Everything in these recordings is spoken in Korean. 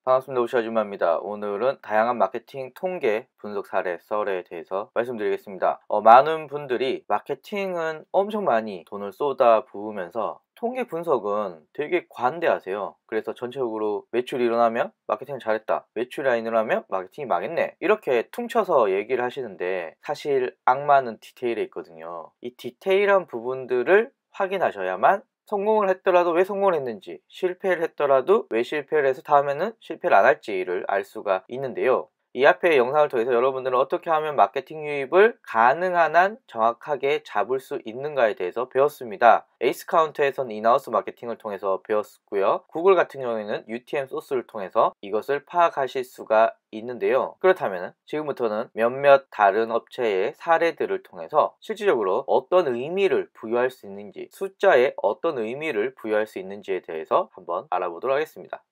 반갑습니다. 오시아줌마입니다. 오늘은 다양한 마케팅 통계 분석 사례 썰에 대해서 말씀드리겠습니다. 많은 분들이 마케팅은 엄청 많이 돈을 쏟아 부으면서 통계 분석은 되게 관대하세요. 그래서 전체적으로 매출이 일어나면 마케팅을 잘했다, 매출이 안 일어나면 마케팅이 망했네, 이렇게 퉁쳐서 얘기를 하시는데 사실 악마는 디테일에 있거든요. 이 디테일한 부분들을 확인하셔야만 성공을 했더라도 왜 성공을 했는지, 실패를 했더라도 왜 실패를 해서 다음에는 실패를 안 할지를 알 수가 있는데요. 이 앞의 영상을 통해서 여러분들은 어떻게 하면 마케팅 유입을 가능한 한 정확하게 잡을 수 있는가에 대해서 배웠습니다. 에이스 카운터에서는 인하우스 마케팅을 통해서 배웠고요. 구글 같은 경우에는 UTM 소스를 통해서 이것을 파악하실 수가 있는데요. 그렇다면 지금부터는 몇몇 다른 업체의 사례들을 통해서 실질적으로 어떤 의미를 부여할 수 있는지, 숫자에 어떤 의미를 부여할 수 있는지에 대해서 한번 알아보도록 하겠습니다.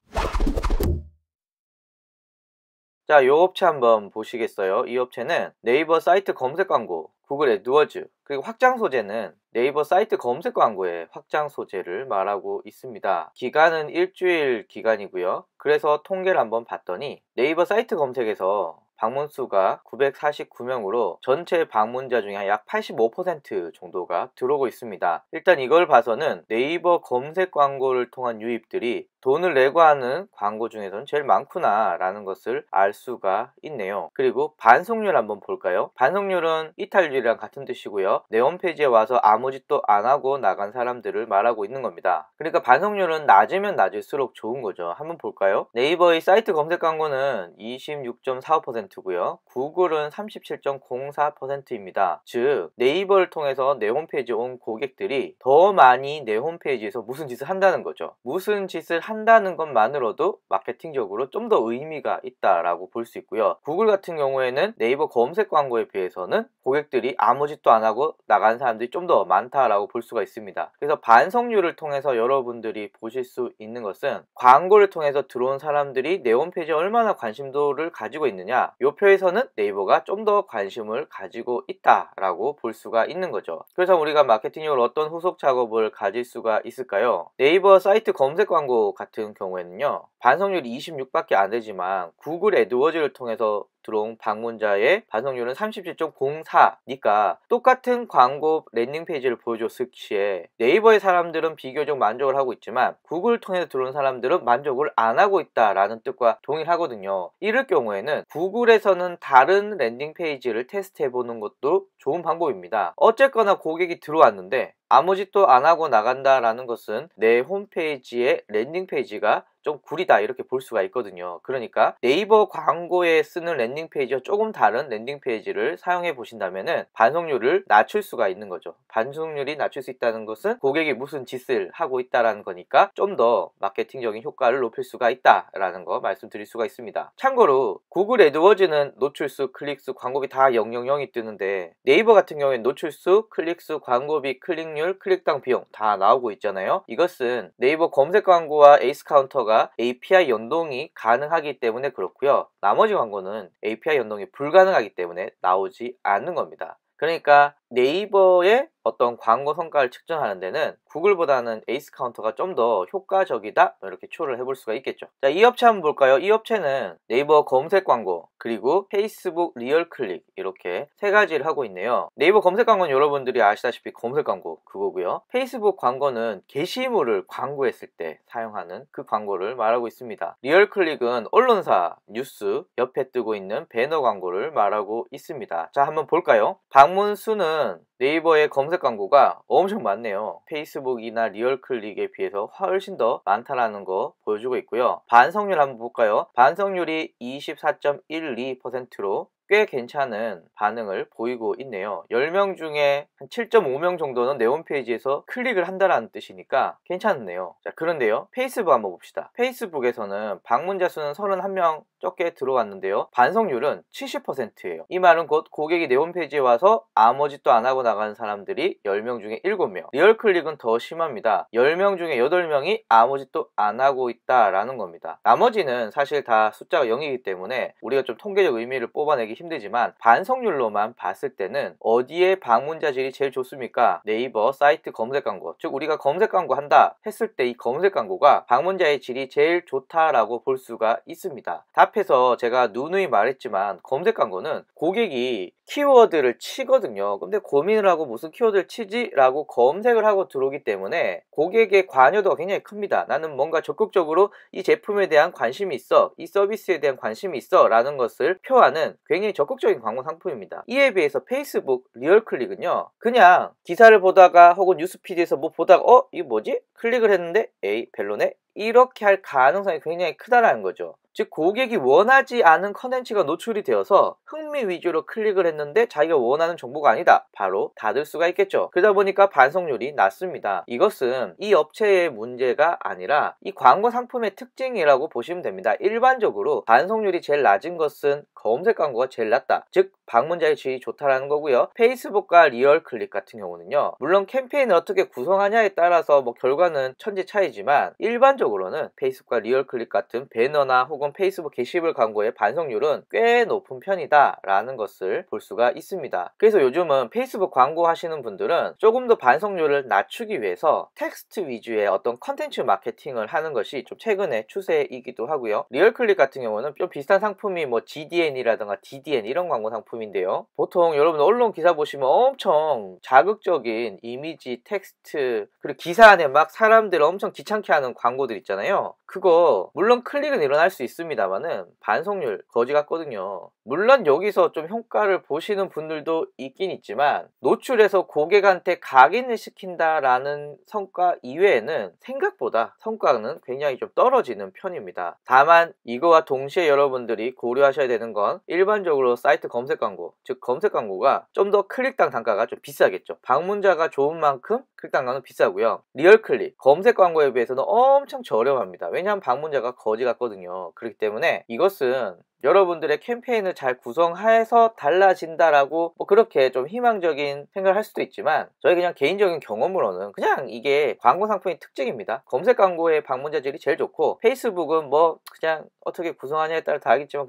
자, 이 업체 한번 보시겠어요? 이 업체는 네이버 사이트 검색 광고, 구글 애드워즈, 그리고 확장 소재는 네이버 사이트 검색 광고의 확장 소재를 말하고 있습니다. 기간은 일주일 기간이고요. 그래서 통계를 한번 봤더니 네이버 사이트 검색에서 방문 수가 949명으로 전체 방문자 중에 약 85% 정도가 들어오고 있습니다. 일단 이걸 봐서는 네이버 검색 광고를 통한 유입들이 돈을 내고 하는 광고 중에서는 제일 많구나 라는 것을 알 수가 있네요. 그리고 반송률 한번 볼까요? 반송률은 이탈률이랑 같은 뜻이고요. 내 홈페이지에 와서 아무 짓도 안 하고 나간 사람들을 말하고 있는 겁니다. 그러니까 반송률은 낮으면 낮을수록 좋은 거죠. 한번 볼까요? 네이버의 사이트 검색 광고는 26.45%고요. 구글은 37.04%입니다. 즉 네이버를 통해서 내 홈페이지에 온 고객들이 더 많이 내 홈페이지에서 무슨 짓을 한다는 거죠. 무슨 짓을 한다는 것만으로도 마케팅적으로 좀 더 의미가 있다라고 볼 수 있고요. 구글 같은 경우에는 네이버 검색 광고에 비해서는 고객들이 아무 짓도 안 하고 나간 사람들이 좀 더 많다라고 볼 수가 있습니다. 그래서 반송률을 통해서 여러분들이 보실 수 있는 것은 광고를 통해서 들어온 사람들이 내 홈페이지에 얼마나 관심도를 가지고 있느냐, 이 표에서는 네이버가 좀 더 관심을 가지고 있다라고 볼 수가 있는 거죠. 그래서 우리가 마케팅적으로 어떤 후속 작업을 가질 수가 있을까요? 네이버 사이트 검색 광고 같은 경우에는요, 반송률이 26밖에 안 되지만 구글 애드워즈를 통해서 들어온 방문자의 반송률은 37.04니까 똑같은 광고 랜딩 페이지를 보여줬을 시에 네이버의 사람들은 비교적 만족을 하고 있지만 구글을 통해서 들어온 사람들은 만족을 안 하고 있다라는 뜻과 동일하거든요. 이럴 경우에는 구글에서는 다른 랜딩 페이지를 테스트해 보는 것도 좋은 방법입니다. 어쨌거나 고객이 들어왔는데 아무 짓도 안 하고 나간다라는 것은 내 홈페이지의 랜딩 페이지가 좀 구리다 이렇게 볼 수가 있거든요. 그러니까 네이버 광고에 쓰는 랜딩 페이지와 조금 다른 랜딩 페이지를 사용해 보신다면은 반송률을 낮출 수가 있는 거죠. 반송률이 낮출 수 있다는 것은 고객이 무슨 짓을 하고 있다라는 거니까 좀 더 마케팅적인 효과를 높일 수가 있다라는 거 말씀드릴 수가 있습니다. 참고로 구글 애드워즈는 노출수, 클릭수, 광고비 다 000이 뜨는데 네이버 같은 경우에는 노출수, 클릭수, 광고비, 클릭률, 클릭당 비용 다 나오고 있잖아요. 이것은 네이버 검색 광고와 에이스 카운터가 API 연동이 가능하기 때문에 그렇고요. 나머지 광고는 API 연동이 불가능하기 때문에 나오지 않는 겁니다. 그러니까 네이버의 어떤 광고 성과를 측정하는 데는 구글보다는 에이스 카운터가 좀 더 효과적이다, 이렇게 추론을 해볼 수가 있겠죠. 자, 이 업체 한번 볼까요? 이 업체는 네이버 검색 광고 그리고 페이스북 리얼 클릭 이렇게 세 가지를 하고 있네요. 네이버 검색 광고는 여러분들이 아시다시피 검색 광고 그거고요. 페이스북 광고는 게시물을 광고했을 때 사용하는 그 광고를 말하고 있습니다. 리얼 클릭은 언론사 뉴스 옆에 뜨고 있는 배너 광고를 말하고 있습니다. 자, 한번 볼까요? 방문 수는 네이버의 검색 광고가 엄청 많네요. 페이스북이나 리얼클릭에 비해서 훨씬 더 많다라는 거 보여주고 있고요. 반성률 한번 볼까요? 반성률이 24.12%로 꽤 괜찮은 반응을 보이고 있네요. 10명 중에 한 7.5명 정도는 내 홈페이지에서 클릭을 한다는 뜻이니까 괜찮네요. 자, 그런데요, 페이스북 한번 봅시다. 페이스북에서는 방문자 수는 31명 적게 들어왔는데요. 반성률은 70%예요. 이 말은 곧 고객이 내 홈페이지에 와서 아무 짓도 안 하고 나가는 사람들이 10명 중에 7명. 리얼클릭은 더 심합니다. 10명 중에 8명이 아무 짓도 안 하고 있다라는 겁니다. 나머지는 사실 다 숫자가 0이기 때문에 우리가 좀 통계적 의미를 뽑아내기 힘들지만 반성률로만 봤을 때는 어디에 방문자 질이 제일 좋습니까? 네이버 사이트 검색 광고, 즉 우리가 검색 광고 한다 했을 때 이 검색 광고가 방문자의 질이 제일 좋다라고 볼 수가 있습니다. 답해서 제가 누누이 말했지만 검색 광고는 고객이 키워드를 치거든요. 근데 고민을 하고 무슨 키워드를 치지? 라고 검색을 하고 들어오기 때문에 고객의 관여도가 굉장히 큽니다. 나는 뭔가 적극적으로 이 제품에 대한 관심이 있어, 이 서비스에 대한 관심이 있어 라는 것을 표하는 굉장히 적극적인 광고 상품입니다. 이에 비해서 페이스북 리얼클릭은요, 그냥 기사를 보다가 혹은 뉴스피드에서 뭐 보다가 이거 뭐지? 클릭을 했는데 에이 별로네? 이렇게 할 가능성이 굉장히 크다라는 거죠. 즉 고객이 원하지 않은 컨텐츠가 노출이 되어서 흥미 위주로 클릭을 했는데 자기가 원하는 정보가 아니다, 바로 닫을 수가 있겠죠. 그러다 보니까 반성률이 낮습니다. 이것은 이 업체의 문제가 아니라 이 광고 상품의 특징이라고 보시면 됩니다. 일반적으로 반성률이 제일 낮은 것은 검색 광고가 제일 낮다, 즉 방문자의 질이 좋다라는 거고요. 페이스북과 리얼클릭 같은 경우는요, 물론 캠페인을 어떻게 구성하냐에 따라서 뭐 결과는 천지 차이지만 일반적으로는 페이스북과 리얼클릭 같은 배너나 혹은 페이스북 게시글 광고의 반성률은 꽤 높은 편이다 라는 것을 볼 수가 있습니다. 그래서 요즘은 페이스북 광고 하시는 분들은 조금 더 반성률을 낮추기 위해서 텍스트 위주의 어떤 컨텐츠 마케팅을 하는 것이 좀 최근의 추세이기도 하고요. 리얼클릭 같은 경우는 좀 비슷한 상품이 뭐 GDN이라든가 DDN 이런 광고 상품인데요, 보통 여러분 언론 기사 보시면 엄청 자극적인 이미지, 텍스트, 그리고 기사 안에 막 사람들을 엄청 귀찮게 하는 광고들 있잖아요. 그거 물론 클릭은 일어날 수 있습니다만은 반성률 거지 같거든요. 물론 여기서 좀 효과를 보시는 분들도 있긴 있지만 노출해서 고객한테 각인을 시킨다라는 성과 이외에는 생각보다 성과는 굉장히 좀 떨어지는 편입니다. 다만 이거와 동시에 여러분들이 고려하셔야 되는 건 일반적으로 사이트 검색 광고, 즉 검색 광고가 좀 더 클릭당 단가가 좀 비싸겠죠. 방문자가 좋은 만큼 클릭당 단가는 비싸고요. 리얼클릭 검색 광고에 비해서는 엄청 저렴합니다. 왜냐하면 방문자가 거지 같거든요. 그렇기 때문에 이것은 여러분들의 캠페인을 잘 구성해서 달라진다라고 뭐 그렇게 좀 희망적인 생각을 할 수도 있지만 저희 그냥 개인적인 경험으로는 그냥 이게 광고 상품의 특징입니다. 검색 광고의 방문자 질이 제일 좋고 페이스북은 뭐 그냥 어떻게 구성하냐에 따라 다르겠지만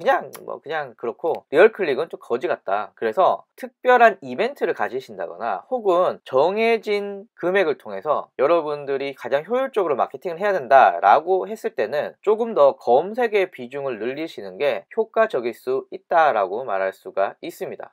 그냥 그렇고 리얼클릭은 좀 거지 같다. 그래서 특별한 이벤트를 가지신다거나 혹은 정해진 금액을 통해서 여러분들이 가장 효율적으로 마케팅을 해야 된다라고 했을 때는 조금 더 검색의 비중을 늘리시는 게 효과적일 수 있다라고 말할 수가 있습니다.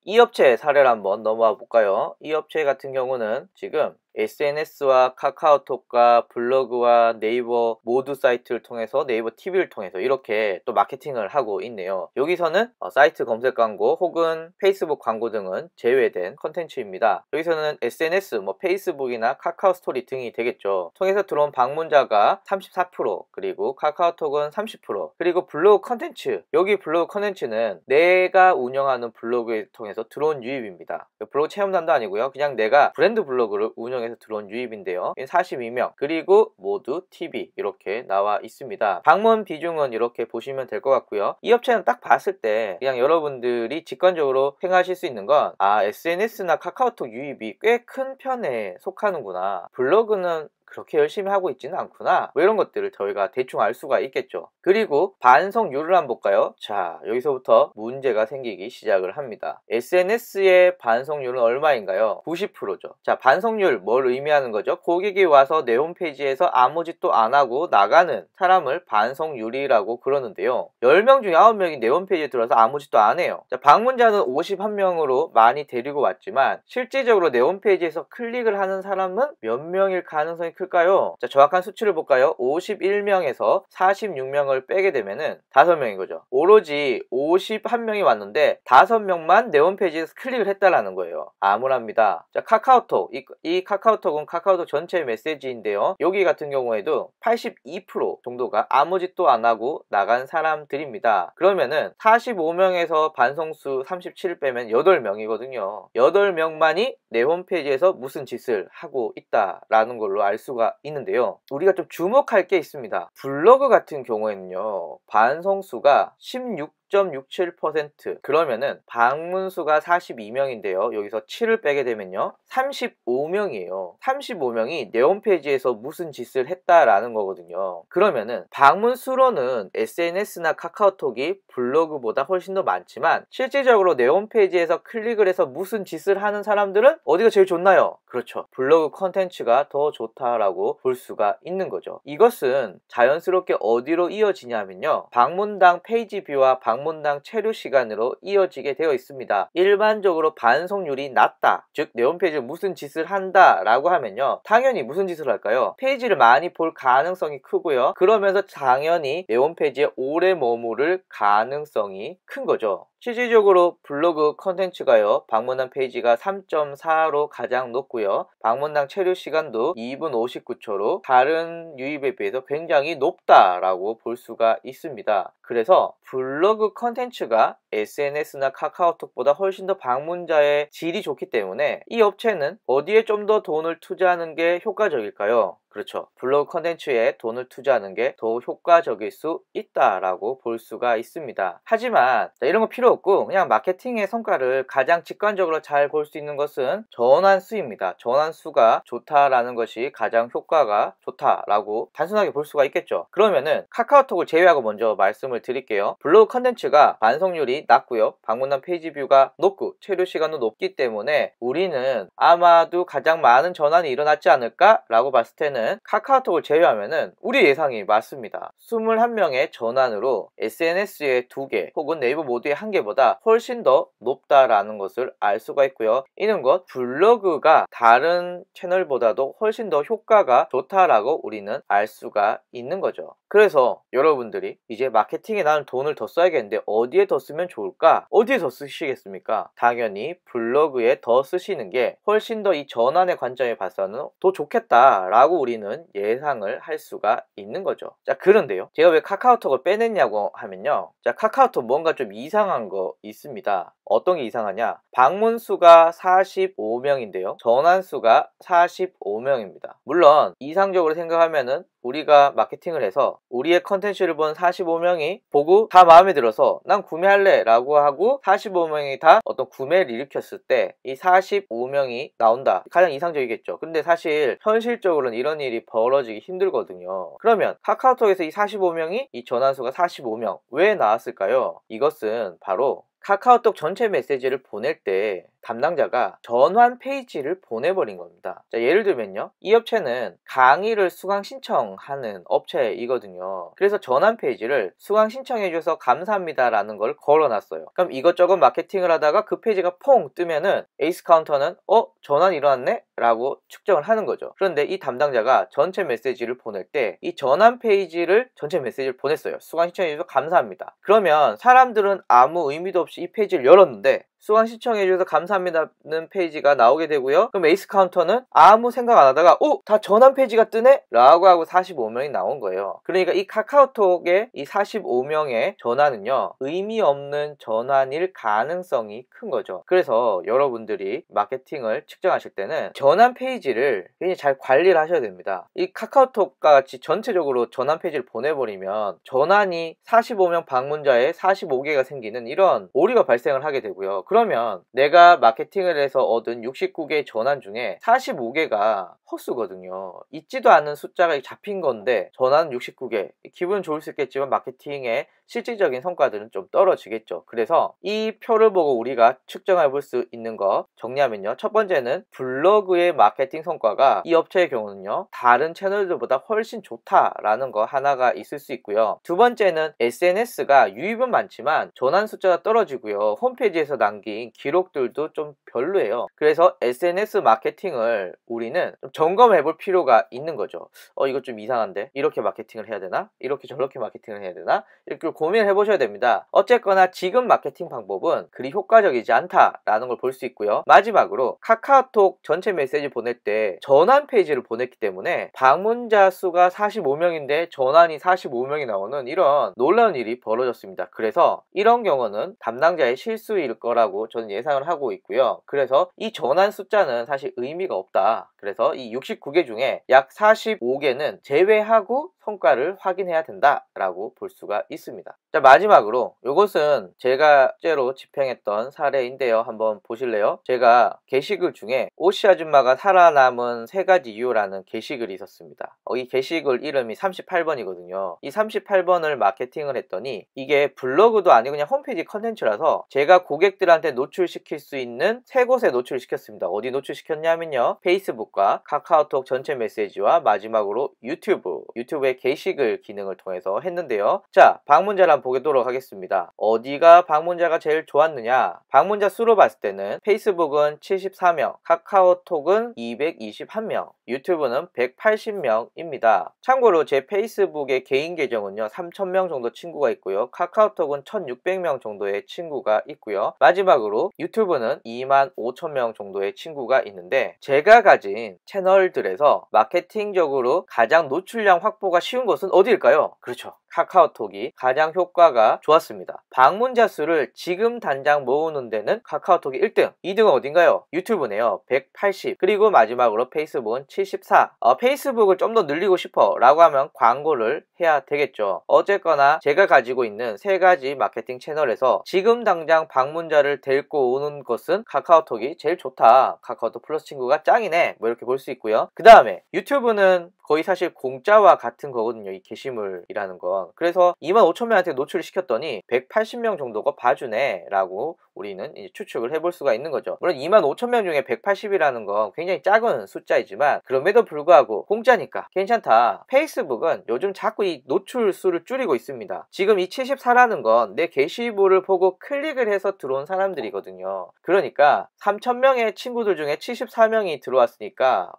이 업체의 사례를 한번 넘어와 볼까요? 이 업체 같은 경우는 지금 SNS와 카카오톡과 블로그와 네이버 모두 사이트를 통해서 네이버 TV를 통해서 이렇게 또 마케팅을 하고 있네요. 여기서는 사이트 검색 광고 혹은 페이스북 광고 등은 제외된 컨텐츠입니다. 여기서는 SNS, 뭐 페이스북이나 카카오 스토리 등이 되겠죠. 통해서 들어온 방문자가 34%, 그리고 카카오톡은 30%, 그리고 블로그 컨텐츠, 여기 블로그 컨텐츠는 내가 운영하는 블로그에 통해서 들어온 유입입니다. 블로그 체험단도 아니고요, 그냥 내가 브랜드 블로그를 운영해서 들어온 유입인데요. 42명, 그리고 모두 TV 이렇게 나와 있습니다. 방문 비중은 이렇게 보시면 될 것 같고요. 이 업체는 딱 봤을 때 그냥 여러분들이 직관적으로 생각하실 수 있는 건 SNS나 카카오톡 유입이 꽤 큰 편에 속하는구나, 블로그는 그렇게 열심히 하고 있지는 않구나, 뭐 이런 것들을 저희가 대충 알 수가 있겠죠. 그리고 반성률을 한번 볼까요? 자, 여기서부터 문제가 생기기 시작을 합니다. SNS의 반성률은 얼마인가요? 90%죠. 자, 반성률 뭘 의미하는 거죠? 고객이 와서 내 홈페이지에서 아무 짓도 안 하고 나가는 사람을 반성률이라고 그러는데요, 10명 중에 9명이 내 홈페이지에 들어와서 아무 짓도 안 해요. 자, 방문자는 51명으로 많이 데리고 왔지만 실질적으로 내 홈페이지에서 클릭을 하는 사람은 몇 명일 가능성이 클까요? 자, 정확한 수치를 볼까요? 51명에서 46명을 빼게 되면은 5명인 거죠. 오로지 51명이 왔는데 5명만 내 홈페이지에서 클릭을 했다라는 거예요. 암울합니다. 자, 카카오톡, 이 카카오톡은 카카오톡 전체 메시지인데요, 여기 같은 경우에도 82% 정도가 아무 짓도 안 하고 나간 사람들입니다. 그러면은 45명에서 반성수 37 빼면 8명이거든요. 8명만이 내 홈페이지에서 무슨 짓을 하고 있다라는 걸로 알 수가 수가 있는데요. 우리가 좀 주목할 게 있습니다. 블로그 같은 경우에는요, 반성수가 16.67%, 그러면은 방문 수가 42명인데요. 여기서 7을 빼게 되면요 35명이에요. 35명이 내 홈페이지에서 무슨 짓을 했다라는 거거든요. 그러면은 방문 수로는 SNS나 카카오톡이 블로그보다 훨씬 더 많지만 실질적으로 내 홈페이지에서 클릭을 해서 무슨 짓을 하는 사람들은 어디가 제일 좋나요? 그렇죠. 블로그 컨텐츠가 더 좋다라고 볼 수가 있는 거죠. 이것은 자연스럽게 어디로 이어지냐면요, 방문당 페이지 뷰와 방문당 체류 시간으로 이어지게 되어 있습니다. 일반적으로 반송률이 낮다, 즉 내 홈페이지에 무슨 짓을 한다 라고 하면요, 당연히 무슨 짓을 할까요? 페이지를 많이 볼 가능성이 크고요, 그러면서 당연히 내 홈페이지에 오래 머무를 가능성이 큰 거죠. 실질적으로 블로그 컨텐츠가요, 방문한 페이지가 3.4로 가장 높고요, 방문당 체류 시간도 2분 59초로 다른 유입에 비해서 굉장히 높다라고 볼 수가 있습니다. 그래서 블로그 컨텐츠가 SNS나 카카오톡보다 훨씬 더 방문자의 질이 좋기 때문에 이 업체는 어디에 좀 더 돈을 투자하는 게 효과적일까요? 그렇죠. 블로그 컨텐츠에 돈을 투자하는 게 더 효과적일 수 있다라고 볼 수가 있습니다. 하지만 이런 거 필요 없고 그냥 마케팅의 성과를 가장 직관적으로 잘 볼 수 있는 것은 전환수입니다. 전환수가 좋다라는 것이 가장 효과가 좋다라고 단순하게 볼 수가 있겠죠. 그러면은 카카오톡을 제외하고 먼저 말씀을 드릴게요. 블로그 컨텐츠가 반송률이 낮고요, 방문한 페이지 뷰가 높고 체류 시간도 높기 때문에 우리는 아마도 가장 많은 전환이 일어났지 않을까 라고 봤을 때는 카카오톡을 제외하면은 우리 예상이 맞습니다. 21명의 전환으로 SNS의 2개 혹은 네이버 모두의 1개보다 훨씬 더 높다라는 것을 알 수가 있고요. 이는 것 블로그가 다른 채널보다도 훨씬 더 효과가 좋다라고 우리는 알 수가 있는 거죠. 그래서 여러분들이 이제 마케팅에 나는 돈을 더 써야겠는데 어디에 더 쓰면 좋을까? 어디에 더 쓰시겠습니까? 당연히 블로그에 더 쓰시는 게 훨씬 더 이 전환의 관점에 봐서는 더 좋겠다라고 우리는 예상을 할 수가 있는 거죠. 자, 그런데요, 제가 왜 카카오톡을 빼냈냐고 하면요, 자, 카카오톡 뭔가 좀 이상한 거 있습니다. 어떤 게 이상하냐? 방문 수가 45명인데요 전환 수가 45명입니다. 물론 이상적으로 생각하면은 우리가 마케팅을 해서 우리의 컨텐츠를 본 45명이 보고 다 마음에 들어서 난 구매할래 라고 하고 45명이 다 어떤 구매를 일으켰을 때 이 45명이 나온다, 가장 이상적이겠죠. 근데 사실 현실적으로는 이런 일이 벌어지기 힘들거든요. 그러면 카카오톡에서 이 45명이 이 전환수가 45명 왜 나왔을까요? 이것은 바로 카카오톡 전체 메시지를 보낼 때 담당자가 전환 페이지를 보내버린 겁니다. 자, 예를 들면요, 이 업체는 강의를 수강 신청하는 업체이거든요. 그래서 전환 페이지를 수강 신청해줘서 감사합니다 라는 걸 걸어놨어요. 그럼 이것저것 마케팅을 하다가 그 페이지가 퐁 뜨면은 에이스 카운터는 전환이 일어났네? 라고 측정을 하는 거죠. 그런데 이 담당자가 전체 메시지를 보낼 때 이 전환 페이지를 전체 메시지를 보냈어요. 수강 신청해줘서 감사합니다. 그러면 사람들은 아무 의미도 없이 이 페이지를 열었는데 수강 신청해주셔서 감사합니다는 페이지가 나오게 되고요, 그럼 에이스 카운터는 아무 생각 안 하다가 다 전환 페이지가 뜨네? 라고 하고 45명이 나온 거예요. 그러니까 이 카카오톡의 이 45명의 전환은요, 의미 없는 전환일 가능성이 큰 거죠. 그래서 여러분들이 마케팅을 측정하실 때는 전환 페이지를 굉장히 잘 관리를 하셔야 됩니다. 이 카카오톡과 같이 전체적으로 전환 페이지를 보내버리면 전환이 45명 방문자에 45개가 생기는 이런 오류가 발생을 하게 되고요, 그러면 내가 마케팅을 해서 얻은 69개의 전환 중에 45개가 헛수거든요. 있지도 않은 숫자가 잡힌 건데 전환 69개, 기분 좋을 수 있겠지만 마케팅의 실질적인 성과들은 좀 떨어지겠죠. 그래서 이 표를 보고 우리가 측정해 볼 수 있는 거 정리하면요, 첫 번째는 블로그의 마케팅 성과가 이 업체의 경우는요 다른 채널들보다 훨씬 좋다라는 거 하나가 있을 수 있고요, 두 번째는 SNS가 유입은 많지만 전환 숫자가 떨어지고요, 홈페이지에서 남긴 기록들도 좀 별로예요. 그래서 SNS 마케팅을 우리는 좀 점검해 볼 필요가 있는 거죠. 이거 좀 이상한데? 이렇게 마케팅을 해야 되나? 이렇게 저렇게 마케팅을 해야 되나? 이렇게 고민을 해보셔야 됩니다. 어쨌거나 지금 마케팅 방법은 그리 효과적이지 않다라는 걸 볼 수 있고요. 마지막으로 카카오톡 전체 메시지 보낼 때 전환 페이지를 보냈기 때문에 방문자 수가 45명인데 전환이 45명이 나오는 이런 놀라운 일이 벌어졌습니다. 그래서 이런 경우는 담당자의 실수일 거라고 거라고 저는 예상을 하고 있고요. 그래서 이 전환 숫자는 사실 의미가 없다. 그래서 이 69개 중에 약 45개는 제외하고 성과를 확인해야 된다라고 볼 수가 있습니다. 자, 마지막으로 이것은 제가 실제로 집행했던 사례인데요. 한번 보실래요? 제가 게시글 중에 오씨 아줌마가 살아남은 3가지 이유라는 게시글이 있었습니다. 이 게시글 이름이 38번이거든요. 이 38번을 마케팅을 했더니 이게 블로그도 아니고 그냥 홈페이지 컨텐츠라서 제가 고객들한테 노출시킬 수 있는 3곳에 노출시켰습니다. 어디 노출시켰냐면요, 페이스북과 카카오톡 전체 메시지와 마지막으로 유튜브의 게시글 기능을 통해서 했는데요. 자, 방문자를 한번 보도록 하겠습니다. 어디가 방문자가 제일 좋았느냐? 방문자 수로 봤을 때는 페이스북은 74명, 카카오톡은 221명, 유튜브는 180명입니다. 참고로 제 페이스북의 개인 계정은요 3000명 정도 친구가 있고요, 카카오톡은 1600명 정도의 친구가 있고요, 마지막으로 유튜브는 25000명 정도의 친구가 있는데, 제가 가진 채널들에서 마케팅적으로 가장 노출량 확보가 쉬운 것은 어디일까요? 그렇죠, 카카오톡이 가장 효과가 좋았습니다. 방문자 수를 지금 당장 모으는 데는 카카오톡이 1등, 2등은 어딘가요? 유튜브네요. 180, 그리고 마지막으로 페이스북은 74. 페이스북을 좀 더 늘리고 싶어 라고 하면 광고를 해야 되겠죠. 어쨌거나 제가 가지고 있는 3가지 마케팅 채널에서 지금 당장 방문자를 데리고 오는 것은 카카오톡이 제일 좋다, 카카오톡 플러스 친구가 짱이네, 뭐 이렇게 볼 수 있고요. 그 다음에 유튜브는 거의 사실 공짜와 같은 거거든요, 이 게시물이라는 건. 그래서 25,000명한테 노출을 시켰더니 180명 정도가 봐주네 라고 우리는 이제 추측을 해볼 수가 있는 거죠. 물론 25,000명 중에 180이라는 건 굉장히 작은 숫자이지만 그럼에도 불구하고 공짜니까 괜찮다. 페이스북은 요즘 자꾸 이 노출 수를 줄이고 있습니다. 지금 이 74라는 건 내 게시물을 보고 클릭을 해서 들어온 사람들이거든요. 그러니까 3,000명의 친구들 중에 74명이 들어왔으니까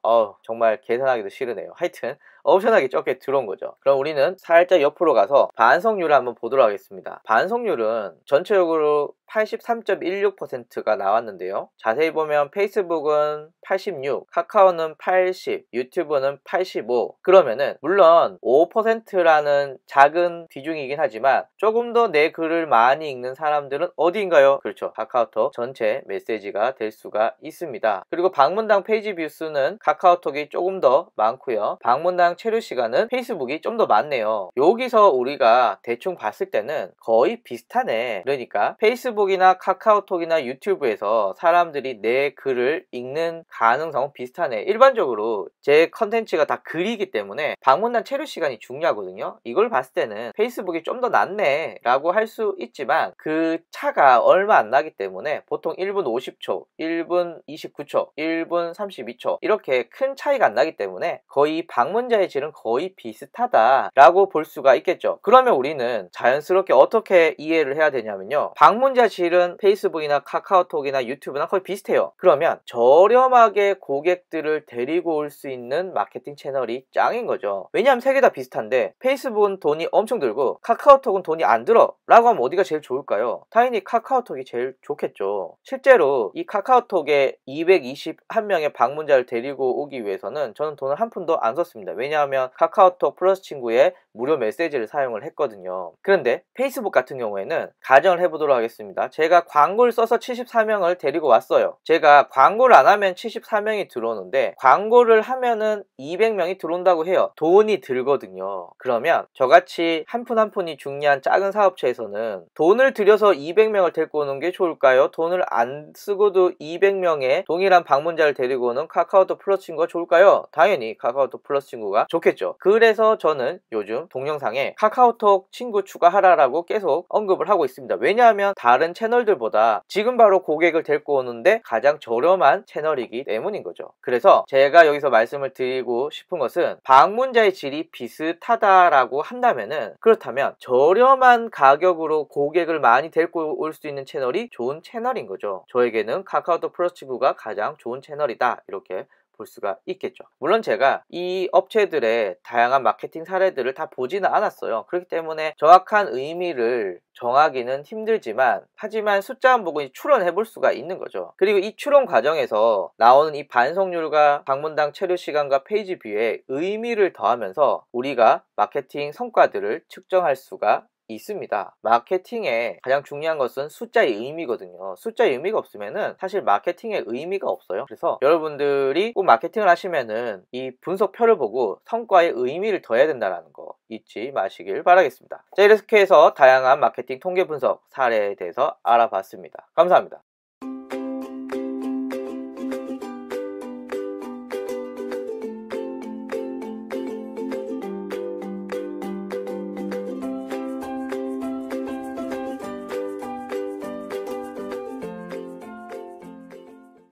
정말 계산하기도 싫으네요. 하여튼 엄청나게 적게 들어온 거죠. 그럼 우리는 살짝 옆으로 가서 반성률을 한번 보도록 하겠습니다. 반성률은 전체적으로 83.16%가 나왔는데요. 자세히 보면 페이스북은 86, 카카오는 80, 유튜브는 85. 그러면은 물론 5%라는 작은 비중이긴 하지만 조금 더 내 글을 많이 읽는 사람들은 어디인가요? 그렇죠, 카카오톡 전체 메시지가 될 수가 있습니다. 그리고 방문당 페이지 뷰 수는 카카오톡이 조금 더 많고요, 방문당 체류 시간은 페이스북이 좀 더 많네요. 여기서 우리가 대충 봤을 때는 거의 비슷하네. 그러니까 페이스북이나 카카오톡이나 유튜브에서 사람들이 내 글을 읽는 가능성은 비슷하네. 일반적으로 제 컨텐츠가 다 글이기 때문에 방문단 체류 시간이 중요하거든요. 이걸 봤을 때는 페이스북이 좀 더 낫네 라고 할 수 있지만 그 차가 얼마 안 나기 때문에 보통 1분 50초, 1분 29초, 1분 32초 이렇게 큰 차이가 안 나기 때문에 거의 방문자의 질은 거의 비슷하다라고 볼 수가 있겠죠. 그러면 우리는 자연스럽게 어떻게 이해를 해야 되냐면요, 방문자 질은 페이스북이나 카카오톡이나 유튜브나 거의 비슷해요. 그러면 저렴하게 고객들을 데리고 올 수 있는 마케팅 채널이 짱인 거죠. 왜냐하면 3개 다 비슷한데 페이스북은 돈이 엄청 들고 카카오톡은 돈이 안 들어 라고 하면 어디가 제일 좋을까요? 당연히 카카오톡이 제일 좋겠죠. 실제로 이 카카오톡에 221명의 방문자를 데리고 오기 위해서는 저는 돈을 한 푼도 안 썼습니다. 왜냐하면 카카오톡 플러스 친구의 무료 메시지를 사용을 했거든요. 그런데 페이스북 같은 경우에는 가정을 해보도록 하겠습니다. 제가 광고를 써서 74명을 데리고 왔어요. 제가 광고를 안 하면 74명이 들어오는데 광고를 하면은 200명이 들어온다고 해요. 돈이 들거든요. 그러면 저같이 한 푼 한 푼이 중요한 작은 사업체에서는 돈을 들여서 200명을 데리고 오는 게 좋을까요? 돈을 안 쓰고도 200명의 동일한 방문자를 데리고 오는 카카오톡 플러스 친구가 좋을까요? 당연히 카카오톡 플러스 친구가 좋겠죠. 그래서 저는 요즘 동영상에 카카오톡 친구 추가하라라고 계속 언급을 하고 있습니다. 왜냐하면 다른 채널들보다 지금 바로 고객을 데리고 오는데 가장 저렴한 채널이기 때문인 거죠. 그래서 제가 여기서 말씀을 드리고 싶은 것은 방문자의 질이 비슷하다라고 한다면은, 그렇다면 저렴한 가격으로 고객을 많이 데리고 올 수 있는 채널이 좋은 채널인 거죠. 저에게는 카카오톡 플러스 친구가 가장 좋은 채널이다, 이렇게 볼 수가 있겠죠. 물론 제가 이 업체들의 다양한 마케팅 사례들을 다 보지는 않았어요. 그렇기 때문에 정확한 의미를 정하기는 힘들지만, 하지만 숫자만 보고 추론해 볼 수가 있는 거죠. 그리고 이 추론 과정에서 나오는 이 반성률과 방문당 체류 시간과 페이지 뷰에 의미를 더하면서 우리가 마케팅 성과들을 측정할 수가 있습니다. 마케팅에 가장 중요한 것은 숫자의 의미거든요. 숫자의 의미가 없으면은 사실 마케팅의 의미가 없어요. 그래서 여러분들이 꼭 마케팅을 하시면은 이 분석표를 보고 성과의 의미를 더해야 된다는 거 잊지 마시길 바라겠습니다. 자, 이렇게 해서 다양한 마케팅 통계 분석 사례에 대해서 알아봤습니다. 감사합니다.